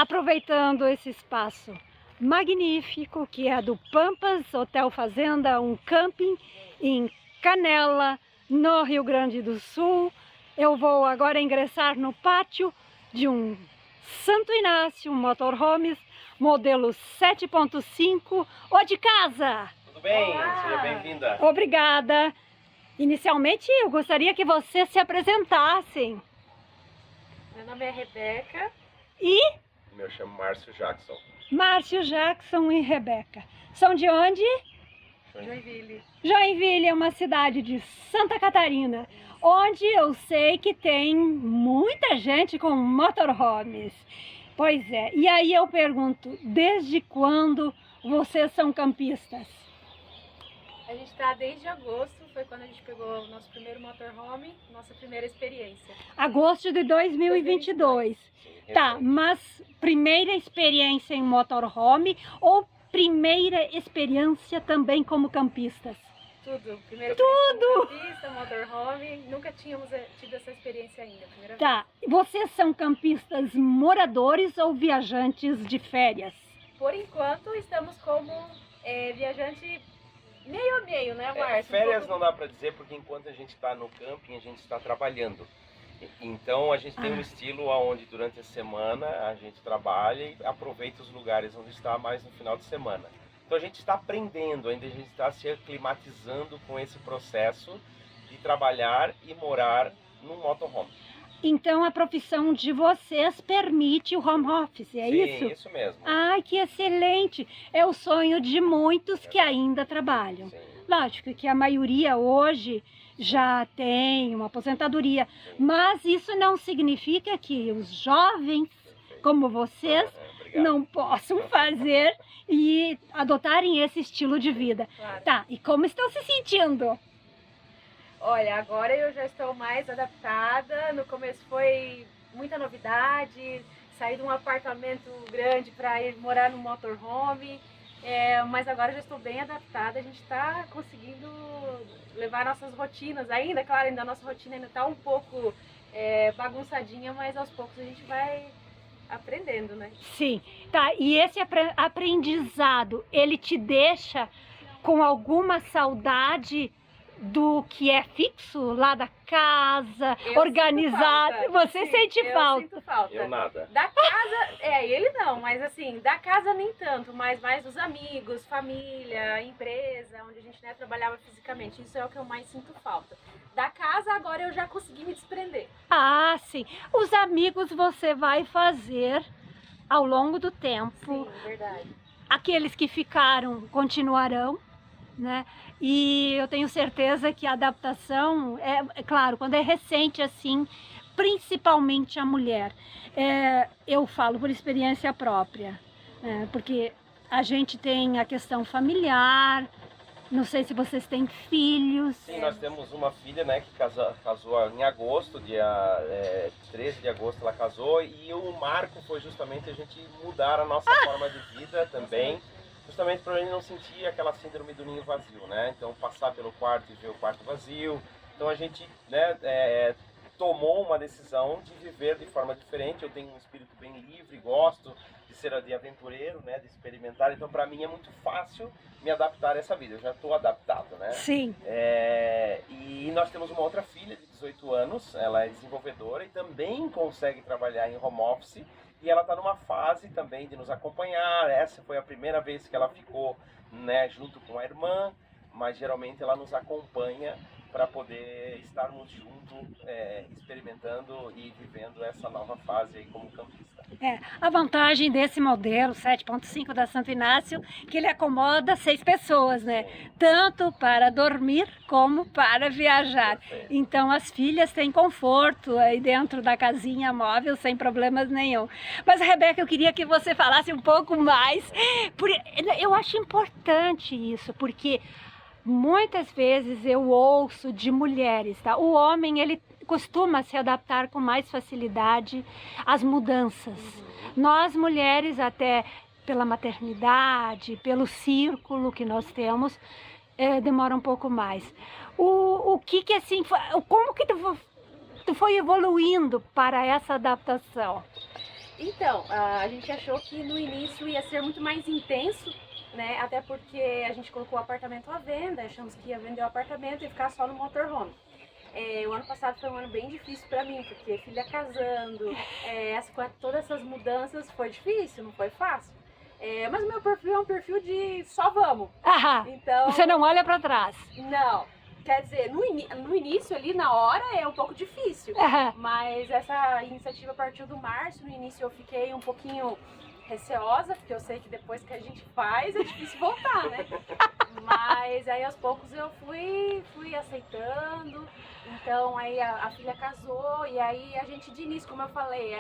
aproveitando esse espaço magnífico que é do Pampas Hotel Fazenda, um camping em Canela, no Rio Grande do Sul. Eu vou agora ingressar no pátio de um Santo Inácio Motorhomes, modelo 7.5, ou de casa. Tudo bem? Olá. Seja bem-vinda. Obrigada. Inicialmente, eu gostaria que vocês se apresentassem. Meu nome é Rebeca. E? Eu chamo Márcio Jackson. Márcio Jackson e Rebeca. São de onde? Joinville. Joinville é uma cidade de Santa Catarina, onde eu sei que tem muita gente com motorhomes. Pois é, e aí eu pergunto, desde quando vocês são campistas? A gente está desde agosto, foi quando a gente pegou o nosso primeiro motorhome, nossa primeira experiência. Agosto de 2022. Tá, mas primeira experiência em motorhome ou primeira experiência também como campistas? Tudo. Primeiro Tudo! campista, motorhome, nunca tínhamos tido essa experiência ainda, primeira vez. Tá, vocês são campistas moradores ou viajantes de férias? Por enquanto, estamos como viajante meio a meio, né, Márcio? Férias não dá para dizer, porque enquanto a gente está no camping, a gente está trabalhando. Então a gente tem um estilo onde durante a semana a gente trabalha e aproveita os lugares onde está mais no final de semana. Então a gente está aprendendo, ainda a gente está se aclimatizando com esse processo de trabalhar e morar num motorhome. Então a profissão de vocês permite o home office, é isso? Sim, isso mesmo. Ai, que excelente! É o sonho de muitos que ainda trabalham. Sim. Lógico que a maioria hoje já tem uma aposentadoria, mas isso não significa que os jovens como vocês Obrigado. não possam fazer e adotarem esse estilo de vida. Claro. Tá, e como estão se sentindo? Olha, agora eu já estou mais adaptada. No começo foi muita novidade, sair de um apartamento grande para ir morar no motorhome. Mas agora já estou bem adaptada, a gente está conseguindo levar nossas rotinas ainda, claro, ainda a nossa rotina ainda está um pouco bagunçadinha, mas aos poucos a gente vai aprendendo, né? Sim, tá, e esse aprendizado, ele te deixa com alguma saudade do que é fixo lá da casa, organizado? Você sente falta? Eu sinto falta. Eu nada. Da casa, ele não, mas assim, da casa nem tanto, mas mais dos amigos, família, empresa, onde a gente trabalhava fisicamente. Isso é o que eu mais sinto falta. Da casa, agora eu já consegui me desprender. Ah, sim. Os amigos você vai fazer ao longo do tempo. Sim, verdade. Aqueles que ficaram continuarão, né? E eu tenho certeza que a adaptação, é claro, quando é recente assim, principalmente a mulher, eu falo por experiência própria, porque a gente tem a questão familiar, não sei se vocês têm filhos. Sim, nós temos uma filha, né, que casou em agosto, dia 13 de agosto ela casou, e o marco foi justamente a gente mudar a nossa forma de vida também. Justamente para ele não sentir aquela síndrome do ninho vazio, né? Então passar pelo quarto e ver o quarto vazio. Então a gente, tomou uma decisão de viver de forma diferente. Eu tenho um espírito bem livre, gosto de ser de aventureiro, né? De experimentar. Então para mim é muito fácil me adaptar a essa vida. Eu já estou adaptado, né? Sim. E nós temos uma outra filha de 18 anos. Ela é desenvolvedora e também consegue trabalhar em home office. E ela está numa fase também de nos acompanhar. Essa foi a primeira vez que ela ficou, junto com a irmã, mas geralmente ela nos acompanha para poder estarmos juntos, experimentando e vivendo essa nova fase aí como campista. A vantagem desse modelo 7.5 da Santo Inácio, que ele acomoda 6 pessoas, né? Tanto para dormir como para viajar. Então as filhas têm conforto aí dentro da casinha móvel sem problemas nenhum. Mas, Rebeca, eu queria que você falasse um pouco mais. Eu acho importante isso, porque muitas vezes eu ouço de mulheres, tá? O homem, ele costuma se adaptar com mais facilidade às mudanças. Nós mulheres, até pela maternidade, pelo círculo que nós temos, demora um pouco mais. O que assim, como que tu foi evoluindo para essa adaptação? Então, a gente achou que no início ia ser muito mais intenso, né? Até porque a gente colocou o apartamento à venda, achamos que ia vender o apartamento e ficar só no motorhome. O ano passado foi um ano bem difícil para mim, porque filha casando, todas essas mudanças foi difícil, não foi fácil. Mas o meu perfil é um perfil de só vamos. Então, você não olha para trás. Não. Quer dizer, no início ali, na hora, é um pouco difícil. Mas essa iniciativa partiu do Márcio. No início eu fiquei um pouquinho receosa, porque eu sei que depois que a gente faz é difícil voltar, né? Mas aí aos poucos eu fui aceitando. Então aí a filha casou e aí a gente de início, como eu falei,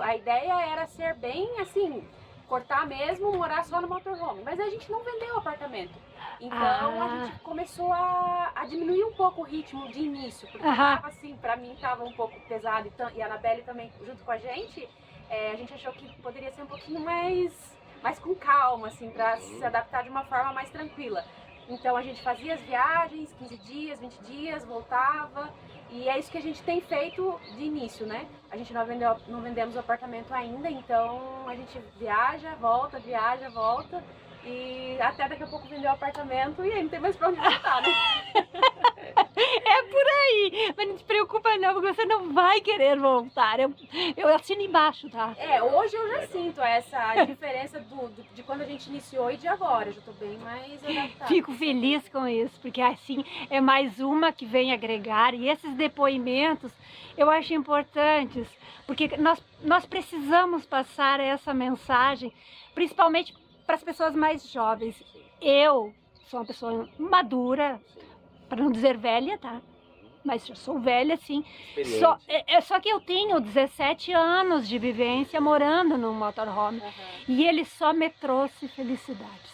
a ideia era ser bem assim, cortar mesmo, morar só no motorhome. Mas a gente não vendeu o apartamento. Então a gente começou a diminuir um pouco o ritmo de início, porque tava assim, pra mim tava um pouco pesado e a Anabelle também junto com a gente achou que poderia ser um pouquinho mais com calma, assim, pra se adaptar de uma forma mais tranquila. Então a gente fazia as viagens, 15 dias, 20 dias, voltava, e é isso que a gente tem feito de início, né? A gente não vendemos o apartamento ainda, então a gente viaja, volta, e até daqui a pouco vendeu o apartamento e aí não tem mais pra onde voltar, né? É por aí, mas não se preocupa não, porque você não vai querer voltar. Eu assino embaixo, tá? Hoje eu já sinto essa diferença de quando a gente iniciou e de agora. Eu já tô bem mais adaptada. Fico feliz com isso, porque assim é mais uma que vem agregar. E esses depoimentos eu acho importantes, porque nós precisamos passar essa mensagem, principalmente para as pessoas mais jovens. Eu sou uma pessoa madura, para não dizer velha, tá? Mas eu sou velha, sim. Só que eu tenho 17 anos de vivência morando no motorhome. E ele só me trouxe felicidades.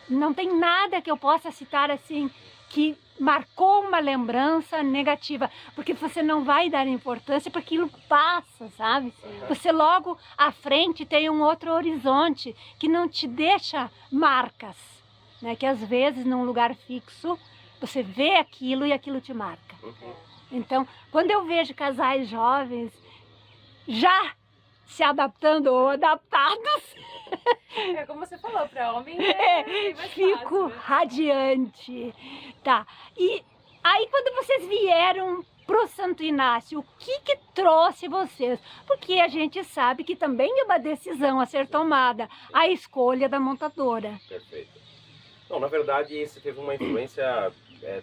Não tem nada que eu possa citar assim que marcou uma lembrança negativa, porque você não vai dar importância, porque aquilo passa, sabe? Você logo à frente tem um outro horizonte que não te deixa marcas, né? Que às vezes num lugar fixo você vê aquilo e aquilo te marca. Então, quando eu vejo casais jovens já se adaptando ou adaptados, como você falou, para homem fico radiante, tá? E aí quando vocês vieram pro Santo Inácio, o que trouxe vocês? Porque a gente sabe que também é uma decisão a ser tomada, a escolha da montadora. Perfeito. Não, na verdade, esse teve uma influência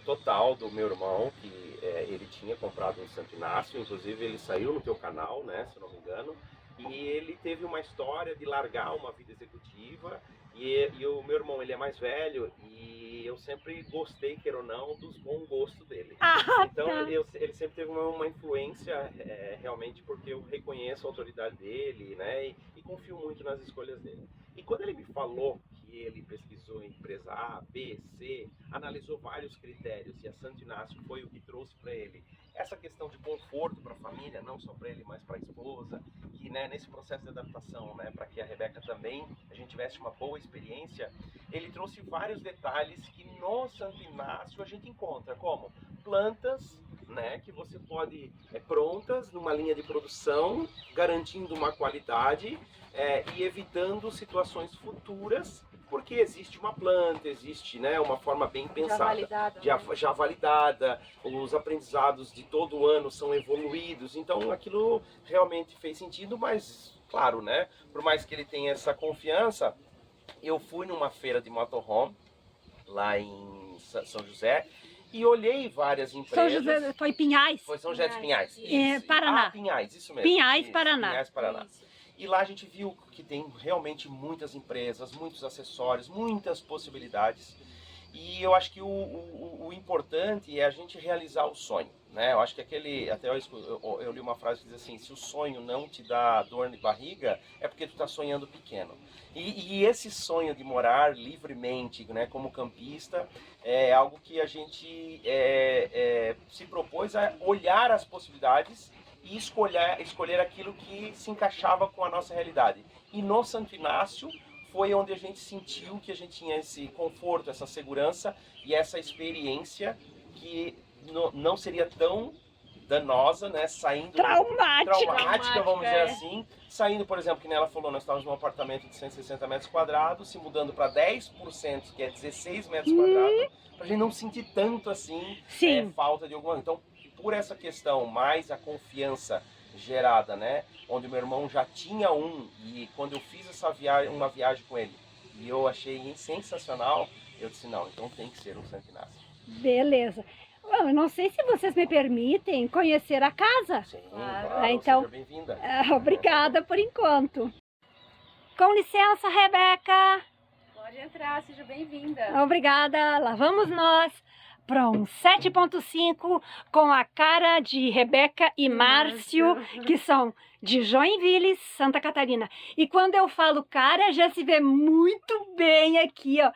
total do meu irmão, que ele tinha comprado um Santo Inácio, inclusive ele saiu no teu canal, né, se eu não me engano. E ele teve uma história de largar uma vida executiva e o meu irmão, ele é mais velho e eu sempre gostei, queira ou não, dos bons gostos dele. Então ele sempre teve uma influência realmente, porque eu reconheço a autoridade dele, né, e confio muito nas escolhas dele. E quando ele me falou que ele pesquisou em empresa A, B, C, analisou vários critérios e a Santo Inácio foi o que trouxe para ele essa questão de conforto para a família, não só para ele, mas para a esposa, que né, nesse processo de adaptação, né, para que a Rebeca também, a gente tivesse uma boa experiência, ele trouxe vários detalhes que no Santo Inácio a gente encontra, como plantas, né, que você pode, prontas, numa linha de produção, garantindo uma qualidade e evitando situações futuras, porque existe uma planta, existe, né, uma forma bem pensada, já validada, os aprendizados de todo ano são evoluídos, então aquilo realmente fez sentido, mas claro, né, por mais que ele tenha essa confiança, eu fui numa feira de motorhome lá em São José e olhei várias empresas. São José, foi Pinhais? Foi São José de Pinhais. Paraná. Pinhais, isso mesmo. Pinhais, Paraná. Pinhais, Paraná. Isso. E lá a gente viu que tem realmente muitas empresas, muitos acessórios, muitas possibilidades. E eu acho que o importante é a gente realizar o sonho, né? Eu acho que até eu li uma frase que diz assim, se o sonho não te dá dor de barriga, é porque tu está sonhando pequeno. E esse sonho de morar livremente, né, como campista, é algo que a gente se propôs a olhar as possibilidades e escolher aquilo que se encaixava com a nossa realidade. E no Santo Inácio foi onde a gente sentiu que a gente tinha esse conforto, essa segurança e essa experiência que não seria tão danosa, né? Saindo traumática, vamos dizer assim. Saindo, por exemplo, que ela falou, nós estávamos num apartamento de 160 metros quadrados, se mudando para 10%, que é 16 metros quadrados, para a gente não sentir tanto assim falta de alguma. Então, por essa questão, mais a confiança gerada, né? Onde o meu irmão já tinha e quando eu fiz uma viagem com ele, e eu achei sensacional, eu disse, não, então tem que ser um Santo Inácio. Beleza. Bom, eu não sei se vocês me permitem conhecer a casa. Sim, claro, então, seja bem-vinda. Obrigada por enquanto. Com licença, Rebeca. Pode entrar, seja bem-vinda. Obrigada. Lá vamos nós para um 7.5 com a cara de Rebeca e Márcio, que são de Joinville, Santa Catarina. E quando eu falo cara, já se vê muito bem aqui, ó,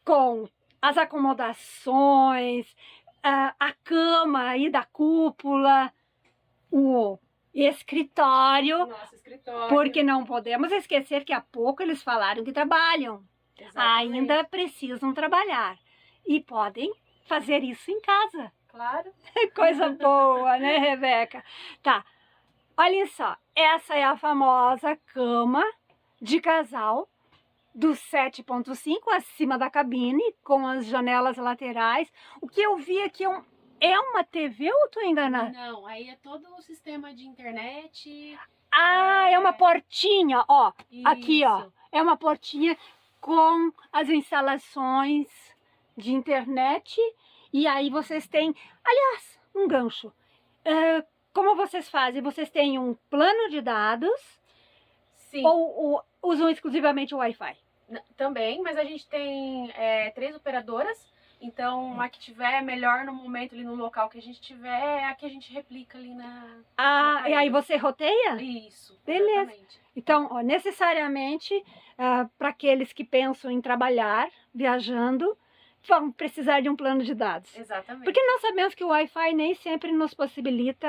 com as acomodações, a cama aí da cúpula, o escritório. Nosso escritório. Porque não podemos esquecer que há pouco eles falaram que trabalham. Exatamente. Ainda precisam trabalhar. E podem fazer isso em casa. Claro. Coisa boa, né, Rebeca? Tá, olhem só. Essa é a famosa cama de casal do 7.5 acima da cabine, com as janelas laterais. O que eu vi aqui é uma TV ou tô enganada? Não, aí é todo o sistema de internet. É uma portinha, ó. Aqui, ó. Isso. É uma portinha com as instalações de internet. E aí vocês têm, aliás, um gancho. Como vocês fazem? Vocês têm um plano de dados? Sim. Ou usam exclusivamente o Wi-Fi? Também, mas a gente tem 3 operadoras. Então, a que tiver melhor no momento ali no local que a gente tiver, é a que a gente replica ali na E aí você roteia? Isso. Beleza. Exatamente. Então, ó, necessariamente, para aqueles que pensam em trabalhar, viajando, vão precisar de um plano de dados. Exatamente. Porque nós sabemos que o Wi-Fi nem sempre nos possibilita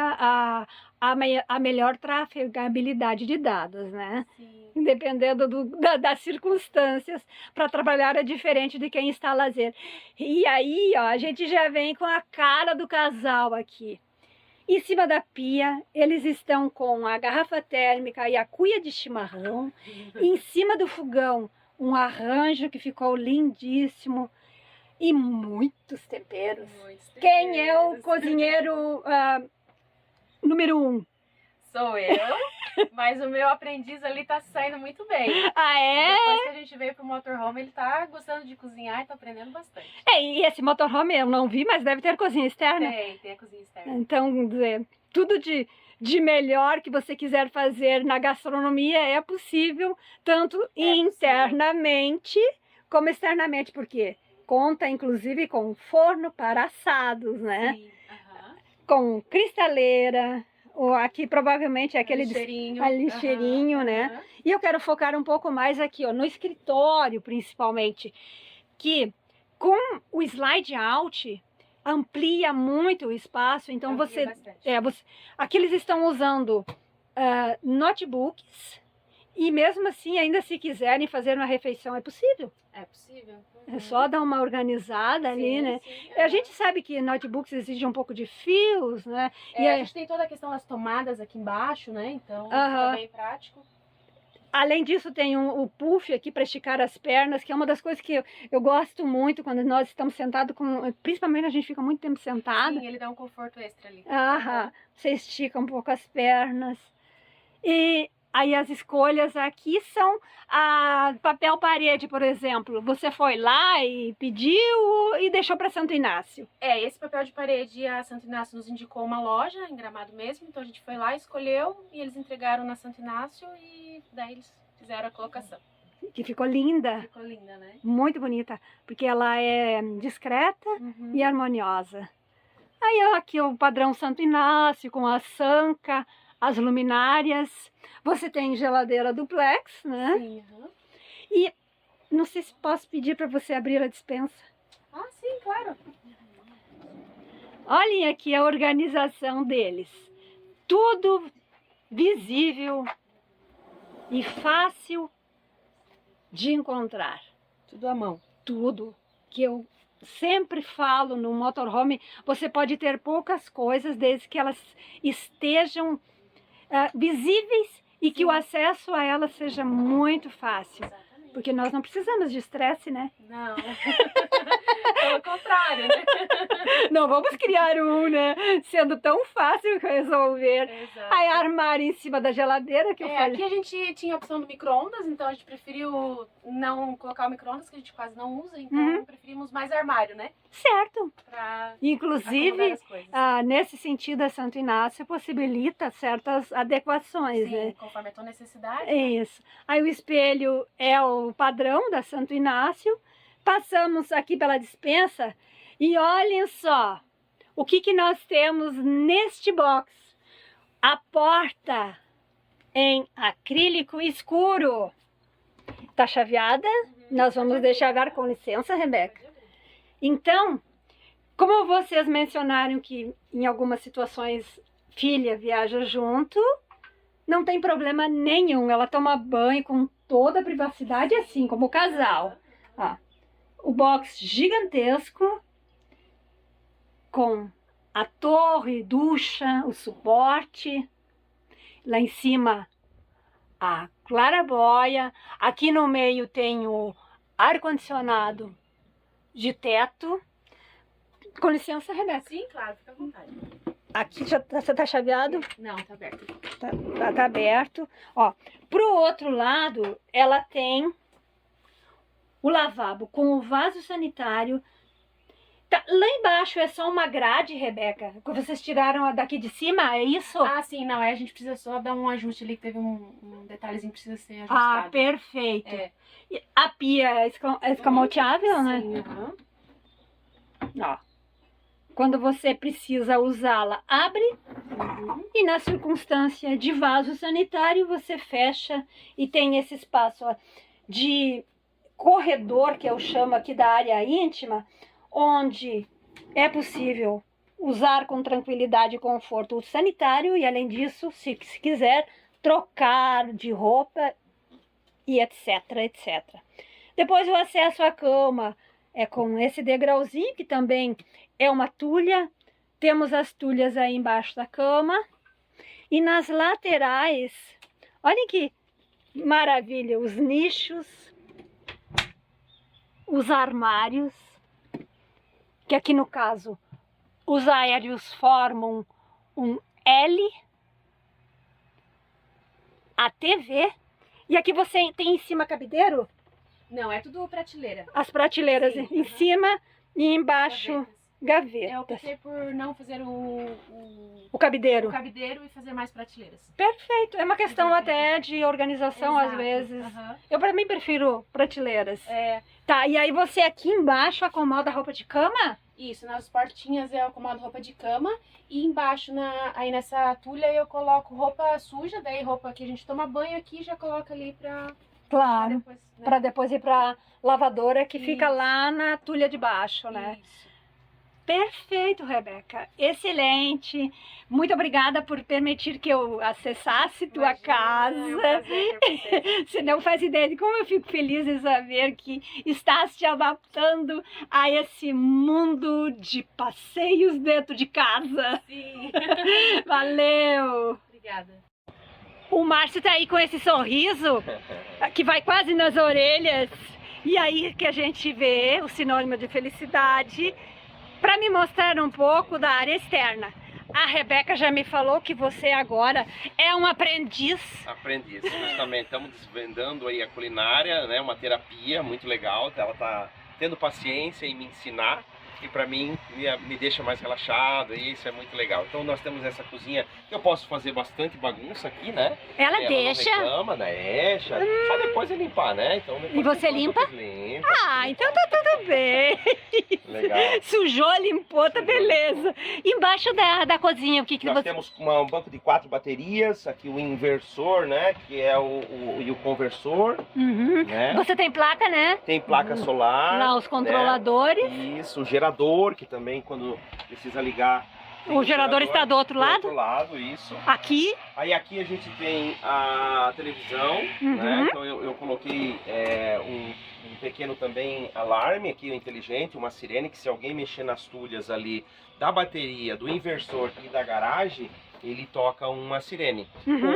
a melhor trafegabilidade de dados, né? Sim. Dependendo das circunstâncias, para trabalhar é diferente de quem está a lazer. E aí, ó, a gente já vem com a cara do casal aqui. Em cima da pia, eles estão com a garrafa térmica e a cuia de chimarrão. Em cima do fogão, um arranjo que ficou lindíssimo. E muitos temperos. Quem é o cozinheiro número 1? Sou eu, mas o meu aprendiz ali tá saindo muito bem. É? Depois que a gente veio pro motorhome, ele tá gostando de cozinhar e tá aprendendo bastante. E esse motorhome eu não vi, mas deve ter cozinha externa. Tem a cozinha externa. Então, tudo de melhor que você quiser fazer na gastronomia é possível, tanto internamente como externamente, porque conta inclusive com forno para assados, né? Sim. Com cristaleira. Aqui provavelmente é aquele lixeirinho, né? E eu quero focar um pouco mais aqui, ó, no escritório principalmente, que com o slide out amplia muito o espaço. Então aqui eles estão usando notebooks e mesmo assim, ainda se quiserem fazer uma refeição, é possível. É possível. É só dar uma organizada ali, né? Sim, A gente sabe que notebooks exigem um pouco de fios, né? A gente tem toda a questão das tomadas aqui embaixo, né? Então, é bem prático. Além disso, tem o puff aqui para esticar as pernas, que é uma das coisas que eu gosto muito quando nós estamos sentados, principalmente a gente fica muito tempo sentado. Sim, ele dá um conforto extra ali. Você estica um pouco as pernas. E aí as escolhas aqui são papel parede, por exemplo. Você foi lá e pediu e deixou para Santo Inácio. Esse papel de parede a Santo Inácio nos indicou uma loja em Gramado mesmo. Então a gente foi lá, escolheu e eles entregaram na Santo Inácio e daí eles fizeram a colocação. Que ficou linda. Ficou linda, né? Muito bonita, porque ela é discreta e harmoniosa. Aí aqui o padrão Santo Inácio com a sanca, as luminárias. Você tem geladeira duplex, né? Sim. E não sei se posso pedir para você abrir a despensa. Sim, claro. Olhem aqui a organização deles. Tudo visível e fácil de encontrar. Tudo à mão. Tudo que eu sempre falo no motorhome, você pode ter poucas coisas desde que elas estejam visíveis e que o acesso a elas seja muito fácil. Exatamente. Porque nós não precisamos de estresse, né? Não. Pelo contrário, né? Não vamos criar um, né? Sendo tão fácil resolver. Exato. Aí armário em cima da geladeira que eu falei. Aqui a gente tinha a opção do micro-ondas, então a gente preferiu não colocar o micro-ondas, que a gente quase não usa, então preferimos mais armário, né? Certo. Pra acomodar Inclusive, as coisas. nesse sentido, a Santo Inácio possibilita certas adequações, Sim, né? conforme a tua necessidade. É isso. Aí o espelho é o padrão da Santo Inácio. Passamos aqui pela despensa e olhem só o que nós temos neste box. A porta em acrílico escuro. Tá chaveada? Nós vamos deixar ver, com licença, Rebeca. Então, como vocês mencionaram que em algumas situações filha viaja junto, não tem problema nenhum. Ela toma banho com toda a privacidade, assim como o casal. Ó, o box gigantesco com a torre, ducha, o suporte. Lá em cima a claraboia. Aqui no meio tem o ar-condicionado de teto. Com licença, Rebeca. Sim, claro, fica à vontade. Aqui já tá chaveado. Não, tá aberto. Tá aberto. Ó, pro outro lado, ela tem o lavabo com o vaso sanitário. Tá, lá embaixo é só uma grade, Rebeca. Que vocês tiraram daqui de cima, é isso? Ah, sim, não, a gente precisa só dar um ajuste ali, que teve um detalhezinho que precisa ser ajustado. Ah, perfeito. É. E a pia é escamoteável, né? Sim, aham. Ó. Quando você precisa usá-la, abre. E na circunstância de vaso sanitário, você fecha e tem esse espaço de corredor, que eu chamo aqui da área íntima, onde é possível usar com tranquilidade e conforto o sanitário e, além disso, se quiser, trocar de roupa e etc, etc. Depois o acesso à cama é com esse degrauzinho, que também é uma tulha. Temos as tulhas aí embaixo da cama. E nas laterais, olhem que maravilha, os nichos, os armários, que aqui no caso os aéreos formam um L, a TV, e aqui você tem em cima cabideiro, Não, é tudo prateleira. as prateleiras Sim, em cima e embaixo Gavetas. Eu gavetas. optei por não fazer o Cabideiro. cabideiro e fazer mais prateleiras. Perfeito, é uma questão até de organização às Exato, vezes. aham. Eu para mim prefiro prateleiras. É, Tá, e aí você aqui embaixo acomoda a roupa de cama? isso, nas portinhas eu acomodo roupa de cama e embaixo, aí nessa tulha eu coloco roupa suja, daí roupa que a gente toma banho aqui já coloca ali pra Claro, depois, né? para depois ir para lavadora que fica Isso. lá na tulha de baixo, né? Isso. Perfeito, Rebeca. Excelente. Muito obrigada por permitir que eu acessasse tua Imagina, casa. é um prazer ter você. Você não faz ideia de como eu fico feliz em saber que estás te adaptando a esse mundo de passeios dentro de casa. Sim. Valeu! Obrigada. O Márcio tá aí com esse sorriso que vai quase nas orelhas. E aí que a gente vê o sinônimo de felicidade, para me mostrar um pouco da área externa. A Rebeca já me falou que você agora é um aprendiz. Aprendiz, justamente. Estamos desvendando aí a culinária, né? Uma terapia muito legal. Ela tá tendo paciência em me ensinar. E para mim me deixa mais relaxado, e isso é muito legal. Então nós temos essa cozinha, eu posso fazer bastante bagunça aqui, né? Ela deixa. Não reclama, né? Deixa. Só depois é limpar, né? Então, depois E você limpa? Limpa. Ah, então tá tudo bem. Legal. Sujou, limpou, tá beleza. Embaixo da cozinha, o que Nós você... temos um banco de 4 baterias, aqui o inversor, né? Que é o conversor, Uhum. né? Você tem placa, né? Tem placa solar. Lá os controladores. Né? Isso, o gerador, que também quando precisa ligar O gerador está do outro lado? Do outro lado, isso. Aqui? Aí aqui a gente tem a televisão, né? Então eu coloquei um pequeno também alarme aqui, inteligente, uma sirene, que se alguém mexer nas tulhas ali da bateria, do inversor e da garagem, ele toca uma sirene.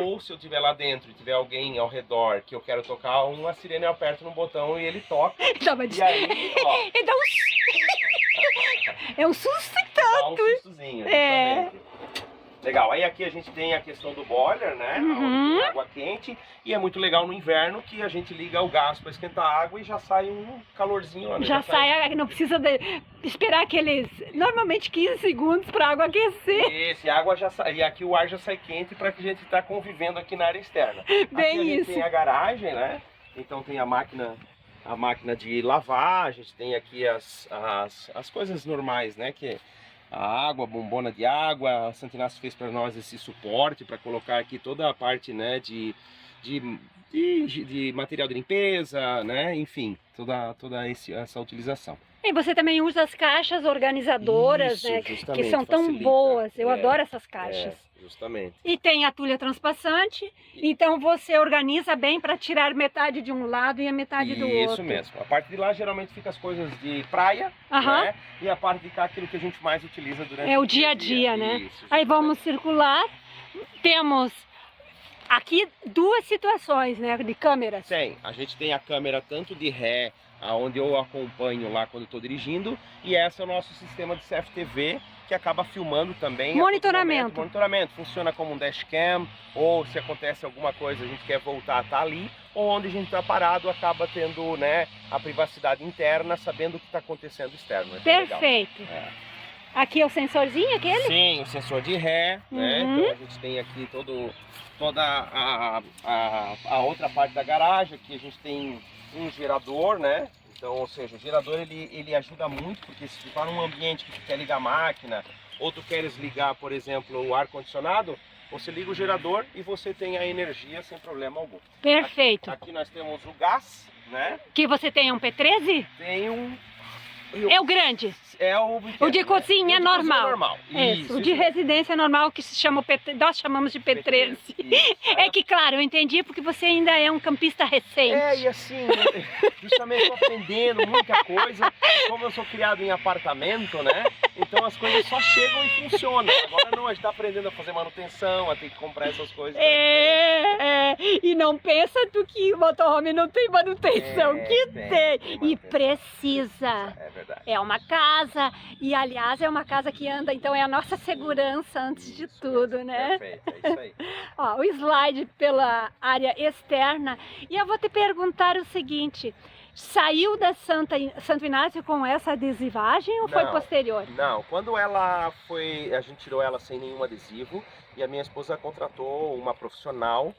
Ou se eu estiver lá dentro e tiver alguém ao redor que eu quero tocar uma sirene, eu aperto no botão e ele toca. E aí, ó. Ele dá é um susto e Dá um tanto. sustozinho, justamente. Legal, aí aqui a gente tem a questão do boiler, né? Onde tem água quente. E é muito legal no inverno que a gente liga o gás para esquentar a água e já sai um calorzinho. Né? Já sai, não precisa esperar aqueles, normalmente 15 segundos para a água aquecer. Esse, a água já sai, e aqui o ar já sai quente para que a gente está convivendo aqui na área externa. Bem aqui a gente isso. tem a garagem, né? Então tem a máquina de lavar, a gente tem aqui as coisas normais, né? Que a água, a bombona de água, a Santo Inácio fez para nós esse suporte para colocar aqui toda a parte, né, de material de limpeza, né, enfim, toda essa utilização. E você também usa as caixas organizadoras, Isso, né, que justamente, são tão facilita. boas. Eu adoro essas caixas. Justamente. E tem a tulha transpassante, então você organiza bem para tirar metade de um lado e a metade do outro. Isso mesmo. A parte de lá geralmente fica as coisas de praia, né? E a parte de cá aquilo que a gente mais utiliza durante o dia a dia, né? Isso, aí vamos circular. Temos aqui duas situações, né, de câmeras. Sim, a gente tem a câmera tanto de ré, onde eu acompanho lá quando estou dirigindo, e esse é o nosso sistema de CFTV, que acaba filmando também. Monitoramento. Monitoramento. Funciona como um dashcam, ou se acontece alguma coisa, a gente quer voltar, tá ali, ou onde a gente está parado, acaba tendo, né, a privacidade interna, sabendo o que está acontecendo externo. Perfeito. Aqui é o sensorzinho, aquele? Sim, o sensor de ré, né? Então a gente tem aqui toda a outra parte da garagem, aqui a gente tem um gerador, né? Então, ou seja, o gerador ele ajuda muito, porque se for um ambiente que tu quer ligar a máquina, ou tu queres ligar, por exemplo, o ar-condicionado, você liga o gerador e você tem a energia sem problema algum. Perfeito. Aqui nós temos o gás, né? Que você tem um P13? Tem um... É o grande? É o de cozinha é normal. Isso, o de residência é normal, que se chama nós chamamos de P13. É que, claro, eu entendi porque você ainda é um campista recente. E assim, justamente estou aprendendo muita coisa. Como eu sou criado em apartamento, né? Então as coisas só chegam e funcionam. Agora não, a gente está aprendendo a fazer manutenção, a ter que comprar essas coisas. E não pensa tu que o motorhome não tem manutenção, tem. E precisa. É verdade. É uma casa, e aliás é uma casa que anda, então é a nossa segurança antes de tudo, né? Perfeito, é isso aí. Ó, o slide pela área externa. E eu vou te perguntar o seguinte, saiu da Santo Inácio com essa adesivagem ou foi posterior? Não, quando ela foi, a gente tirou ela sem nenhum adesivo e a minha esposa contratou uma profissional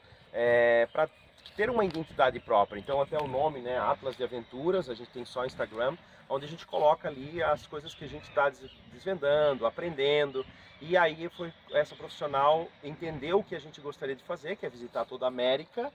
para ter uma identidade própria. Então até o nome, né, Atlas de Aventuras, a gente tem só Instagram, onde a gente coloca ali as coisas que a gente está desvendando, aprendendo. E aí foi essa profissional entendeu o que a gente gostaria de fazer, que é visitar toda a América.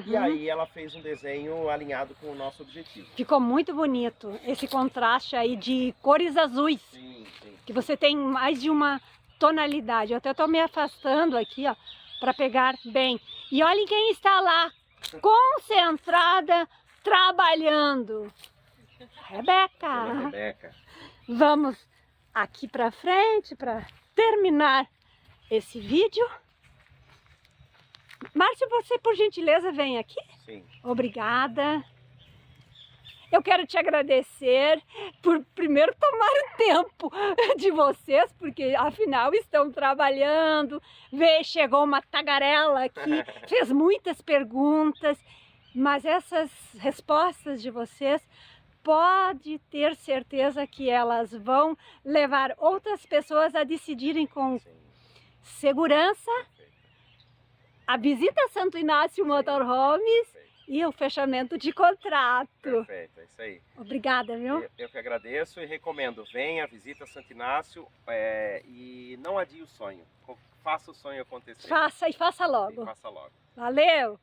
E aí ela fez um desenho alinhado com o nosso objetivo. Ficou muito bonito esse contraste aí de cores azuis. Sim. Que você tem mais de uma tonalidade. Eu até estou me afastando aqui, ó, para pegar bem. E olhem quem está lá, concentrada, trabalhando. Rebeca. Vamos aqui para frente para terminar esse vídeo. Márcio, você por gentileza vem aqui? Sim. Obrigada. Eu quero te agradecer por primeiro tomar o tempo de vocês, porque afinal estão trabalhando. Chegou uma tagarela aqui, fez muitas perguntas, mas essas respostas de vocês pode ter certeza que elas vão levar outras pessoas a decidirem com segurança a visita a Santo Inácio Motorhomes e o fechamento de contrato. Perfeito, é isso aí. Obrigada, viu? Eu que agradeço e recomendo. Venha, visita Santo Inácio e não adie o sonho. Faça o sonho acontecer. Faça e faça logo. Faça logo. Valeu!